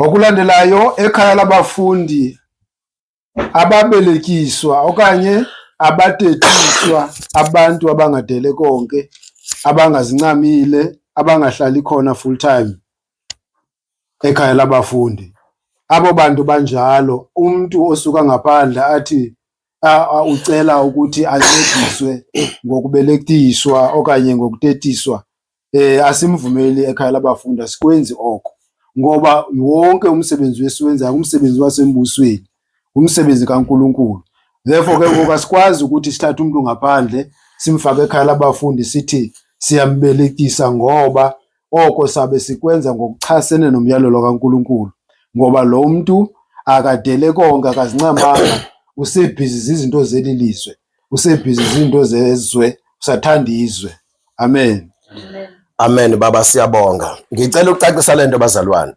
Ngokulandelayo ekhaya labafundi ababelekiswa okanye abatetiswa abantu abangadele konke, abangazincamile, abangahlali khona full time ekhaya labafundi. Abo bantu banjalo, umuntu osuka ngaphandle athi ucela ukuthi ancediswe ngokubelekiswa okanye ngokutetiswa, asimvumeli ekhaya labafundi, asikwenzi oko. Ngoba wonke umsebenzi wesiwenzayo umsebenzi wasembusweni, umsebenzi kaNkulunkulu. Therefore ke ngoku asikwazi ukuthi sithathe umuntu ngaphandle simfake ekhaya labafundi sithi siyambelekisa, ngoba oko sabe sikwenza ngokuchasene nomyalelo kaNkulunkulu. Ngoba lo muntu akadele konke, akazincamanga, usebhizi zizinto zeli lizwe, usebhizi izinto zezwe, usathanda izwe. Amen. Amen baba, siyabonga. Ngicela ukucacisa lento bazalwane.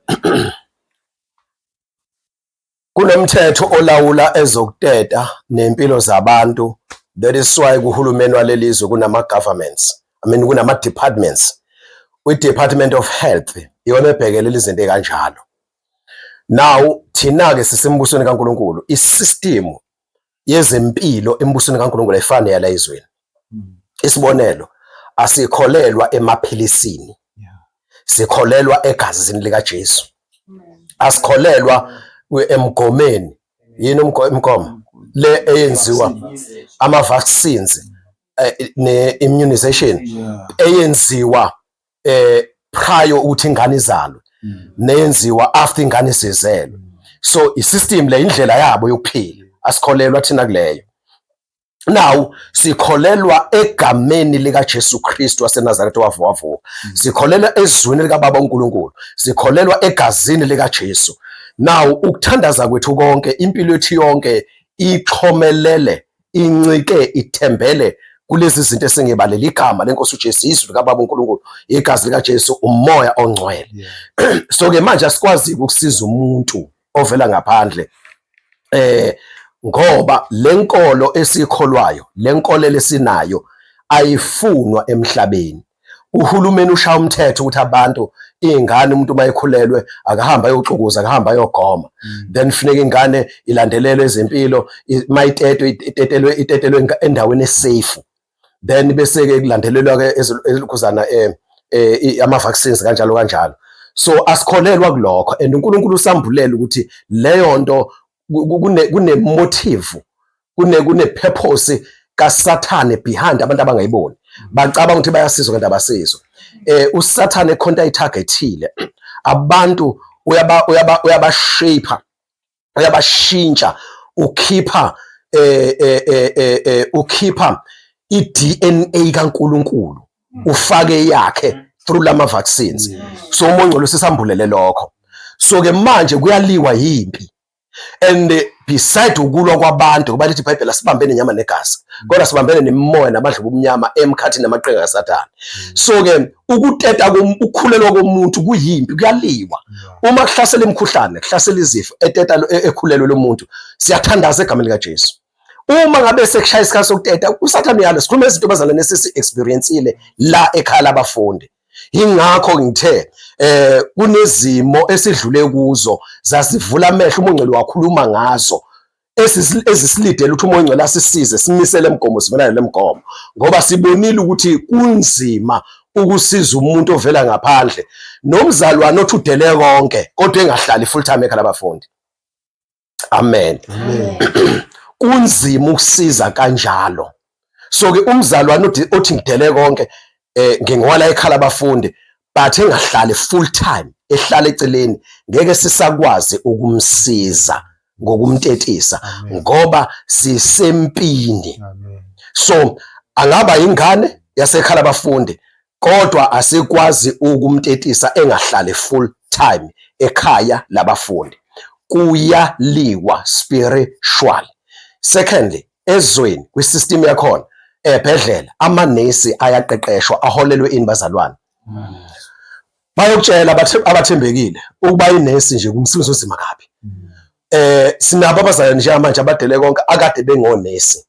Kunomthetho olawula ezokuteta nempilo zabantu. That is why kuhulumeni walelizwe kunama governments. Kunama departments. Department of Health iwona ebhekelela izinto kanjalo. Now thina ke sisembusweni kaNkulunkulu, isystem yezempilo embusweni kaNkulunkulu ayifani yala ezweni. Isibonelo, asikholelwa emaphilisini, sikholelwa egazini lika Jesu. Asikholelwa emgomeni, yini umgomo le eyenziwa ama vaccines ne immunization eyenziwa prior ukuthi ingane izalwe, neyenziwa after ingane isizelwe. So isystem le indlela yabo yokuphila, asikholelwa thina kuleyo. Now sikholelwa egameni lika Jesu Kristu waseNazaretha wavuka. Sikholelwa ezwini lika Baba uNkulunkulu, sikholelwa egazini lika Jesu. Now ukuthandaza kwethu konke, impilo yethu yonke ixhomelele, incike, ithembele kulezi zinto esengibalela: igama lenkosi uJesu, izwi lika Baba uNkulunkulu, igazi lika Jesu, umoya ongcwele. So ke manje asikwazi ukusiza umuntu ovela ngaphandle ngoba lenkolo esikholwayo, lenkolelo esinayo ayifunwa emhlabeni. Uhulumeni ushaya umthetho ukuthi abantu, ingane umuntu mayikhulelwe akahamba ayoxukuza, akahamba ayogoma. Then funeka ingane ilandelelwe ezempilo, itetelwe endaweni esafe. Then bese ke kulandelelwa ke ezikhuzana ama vaccines kanjalo kanjalo. So asikholelwa kulokho, and uNkulunkulu usambulela ukuthi leyo nto kune motive, kune purpose kaSathane behind abantu abangayiboni. Bacabanga ukuthi bayasizwa kanti abasizwa. USathane khonto ayitargethile abantu, uyabashape, uyabashintsha, ukhipha iDNA kaNkulunkulu ufake yakhe through lama vaccines. So umoya ongcwele sisambulele lokho. So ke manje kuyaliwa yimpi, and beside ukulwa kwabantu kuba lithi iBhayibheli asibambene inyama negazi, kodwa sibambene nemimoya namadlozi obumnyama emkhathini namaqhinga kaSathane. So ke ukuteta ukukhulelwa komuntu kuyimpi, kuyaliwa. Uma kuhlasela imikhuhlane, kuhlasela izifo, eteta ekhulelwe lomuntu, siyathandaza egameni lika Jesu. Uma ngabe sekushaya isikhathi sokuteta, uSathane uyalo, sikhuluma izinto bazalwane esisi-experienceile la ekhaya labafundi. Ingakho ngithe kunezimo esidlule kuzo zasivula amehlo, umoya ongcwele wakhuluma ngazo, ezisilidela ukuthi umoya ongcwele asisize simisele emgomo, sivelane lemgomo, ngoba sibonile ukuthi kunzima ukusiza umuntu ovela ngaphandle, nomzalwane othi udele konke kodwa engahlali full time ekhaya labafundi. Amen. Kunzima ukusiza kanjalo. So ke umzalwane othi ngidele konke ngingwala ekhaya labafundi but engahlali full time, ehlala eceleni, ngeke sisakwazi ukumsiza ngokumtetisa ngoba sisempini. So angaba ingane yasekhaya labafundi kodwa asikwazi ukumtetisa engahlali full time ekhaya labafundi. Kuyaliwa spiritual. Secondly, ezweni kwisystem yakhona ebhedlela amanesi ayaqeqeshwa, aholelwe ini bazalwane? Bayokutshela abathembekile ukuba inesi nje kumsebenzi onzima kabi. Sinabo abazalwane njengamanje abadele konke akade bengonesi,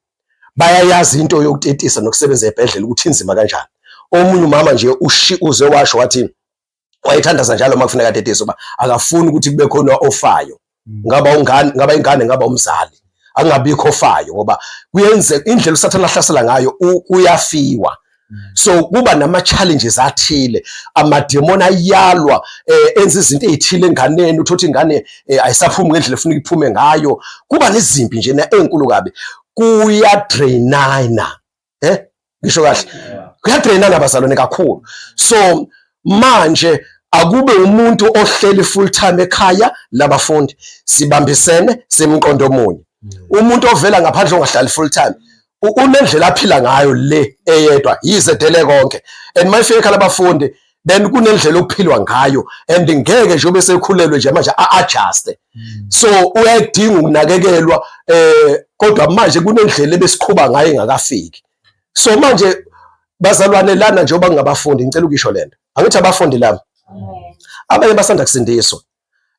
bayayazi into yokutetisa nokusebenza ebhedlela ukuthi inzima kanjani. Omunye umama nje uze washo wathi wayethandaza njalo makufuneka atetise uba akafuni ukuthi kube khona ofayo, ngaba ungane, ngaba ingane, ngaba umzali, angabikho ofayo, ngoba kuyenze indlela uSathane ahlasela ngayo uyafiwa. So kuba nama-challenges athile, amademoni ayalwa enza izinto ezithile enganeni, uthothi ingane ayisaphumi ngendlela efuna iphume ngayo. Kuba nezimpi nje enkulu kabi, kuyadrainana, ngisho kahle, kuyadrainana bazalwane kakhulu. So manje akube umuntu ohleli full time ekhaya labafundi, sibambisene semqondo omunye. Umuntu ovela ngaphandle ongahlali full time unendlela aphila ngayo le eyedwa, yize dele konke, and mayifika ekhaya labafundi then kunendlela okuphilwa ngayo, and ngeke nje obe sekhulelwe nje manje a-adjuste. So uyadinga ukunakekelwa, kodwa manje kunendlela ebesiqhuba ngayo engakafiki. So manje bazalwane lana njengoba ngingabafundi, ngicela ukisho lento, angithi abafundi laba abanye basanda kusindiswa,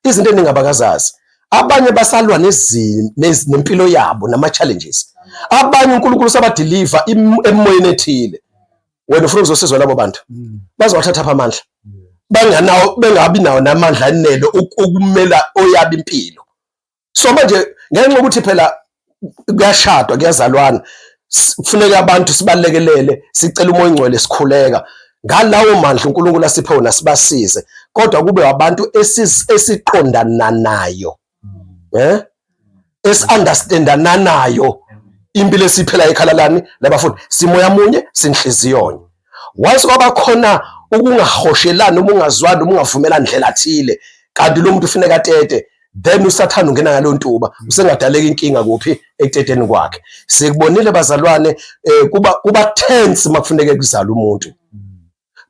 izinto eningi abakazazi, abanye basalwa nempilo yabo nama-challenges, abanye uNkulunkulu sabadeliver emoyeni ethile. Wena ufuna ukuzosizwa labo bantu, bazowathatha apha amandla, bengabi nawo namandla anele ukumela oyaba impilo. So manje ngenxa ukuthi phela kuyashadwa, kuyazalwana, kufuneka abantu sibalekele, sicela umoya ongcwele, sikhuleka ngalawo mandla uNkulunkulu asiphe wona, sibasize, kodwa kube abantu esiqondana nayo, esi-understandana nayo impilo esiphela ekhaya lani labafundi, simoya munye, sinhliziyonye. Once kwaba khona ukungahoshelani, ungazwani, ungavumelani ndlela athile, kanti lo muntu ufuneka atete, then uSathane ungena ngalo ntuba, usengadaleka inkinga kuphi ekuteteni kwakhe. Sikubonile bazalwane, kuba tense makufuneke kuzala umuntu,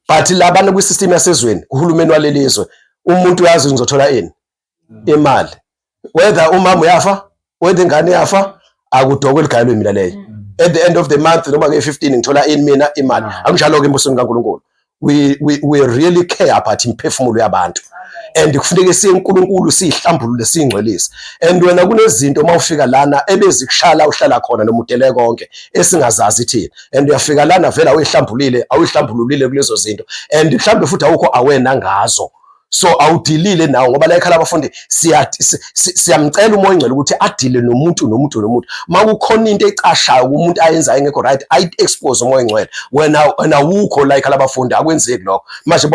but labana kwi-system yasezweni, uhulumeni walelizwe, umuntu uyazi ngizothola ini imali, whether umama uyafa, whether ingane yafa, akudoko eligayelwe mina leyo. At the end of the month noma nge-15 ngithola ini mina imali. Akunjalo-ke embusweni kaNkulunkulu. We really care about imphefumulo yabantu, and kufuneka siye uNkulunkulu siyihlambulule, siyingcwelise. And wena kunezinto mawufika lana ebezikushala uhlala khona noma udele konke esingazazi thina, and uyafika lana vela awuyihlambululile kulezo zinto, and mhlawumbe futhi awukho awena ngazo. So awudilile nawo, ngoba la ekhaya labafundi siyamcela umoya ongcwele ukuthi adile nomuntu. Makukhona into ecashayo umuntu ayenzayo engekho right, ayi-expose umoya ongcwele. Wena wukho la ekhaya labafundi, akwenzeki lokho. Manje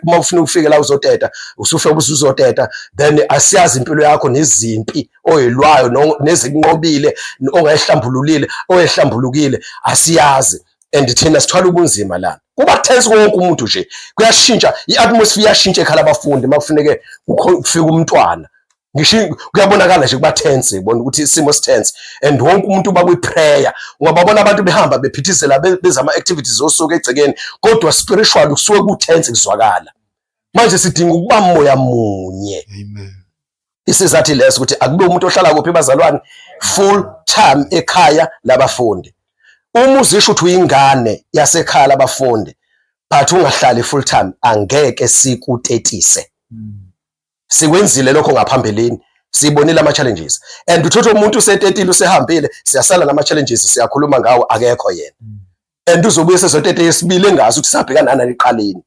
mawufuna ukufika la uzoteta, usufika uzoteta, then asiyazi impilo yakho nezimpi oyilwayo nezinqobile, oyehlambulukile, asiyazi. And thina sithwala ubunzima lana. Kuba tense wonke umuntu nje, kuyashintsha i-atmosphere, iyashintsha ekhaya labafundi makufuneke kufika umntwana. Ngisho kuyabonakala nje kuba tense, ubona ukuthi isimo sitense, and wonke umuntu uba kwi-prayer. Ungababona abantu behamba bephithizela beza ama-activities osuku egcekeni, kodwa spiritual kusuke ku-tense kuzwakala. Manje sidinga ukuba moya munye. Amen. Isizathi leso ukuthi akube umuntu ohlala kuphi bazalwane, full time ekhaya labafundi. Uma uzisho ukuthi uyingane yasekhaya labafundi but ungahlali full time, angeke sikutetise. Sikwenzile lokho ngaphambilini, sibonile ama-challenges, and uthothi umuntu usetetile usehambile, siyasala nama-challenges, siyakhuluma ngawo, akekho yena, and uzobuye sezotete yesibili engazi ukuthi sabhekana nani eqaleni.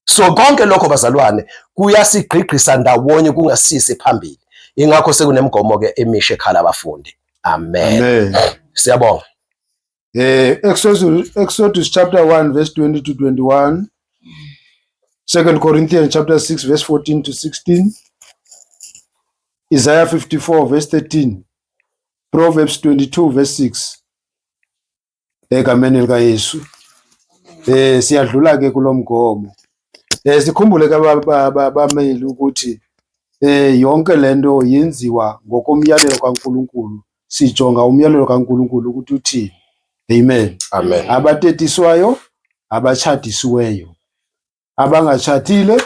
So konke lokho bazalwane kuyasigqigqisa ndawonye, kungasisi phambili. Ingakho sekunemgomo-ke emisha ekhaya labafundi. Amen. Siyabonga. Exodus chapter 1 verse 20 to 21, 2 Corinthians chapter 6 verse 14 to 16, Isaiah 54 verse 13, Proverbs 22 verse 6. Egameni lika Yesu. Siyadlula ke kulomgomo. Sikhumbule ke bameli ukuthi yonke lento yenziwa ngokomyalelo kaNkulunkulu. Sijonga umyalelo kaNkulunkulu ukuthi uthini. Amen. Amen. Abatetiswayo, abachadisiweyo, abangatshatile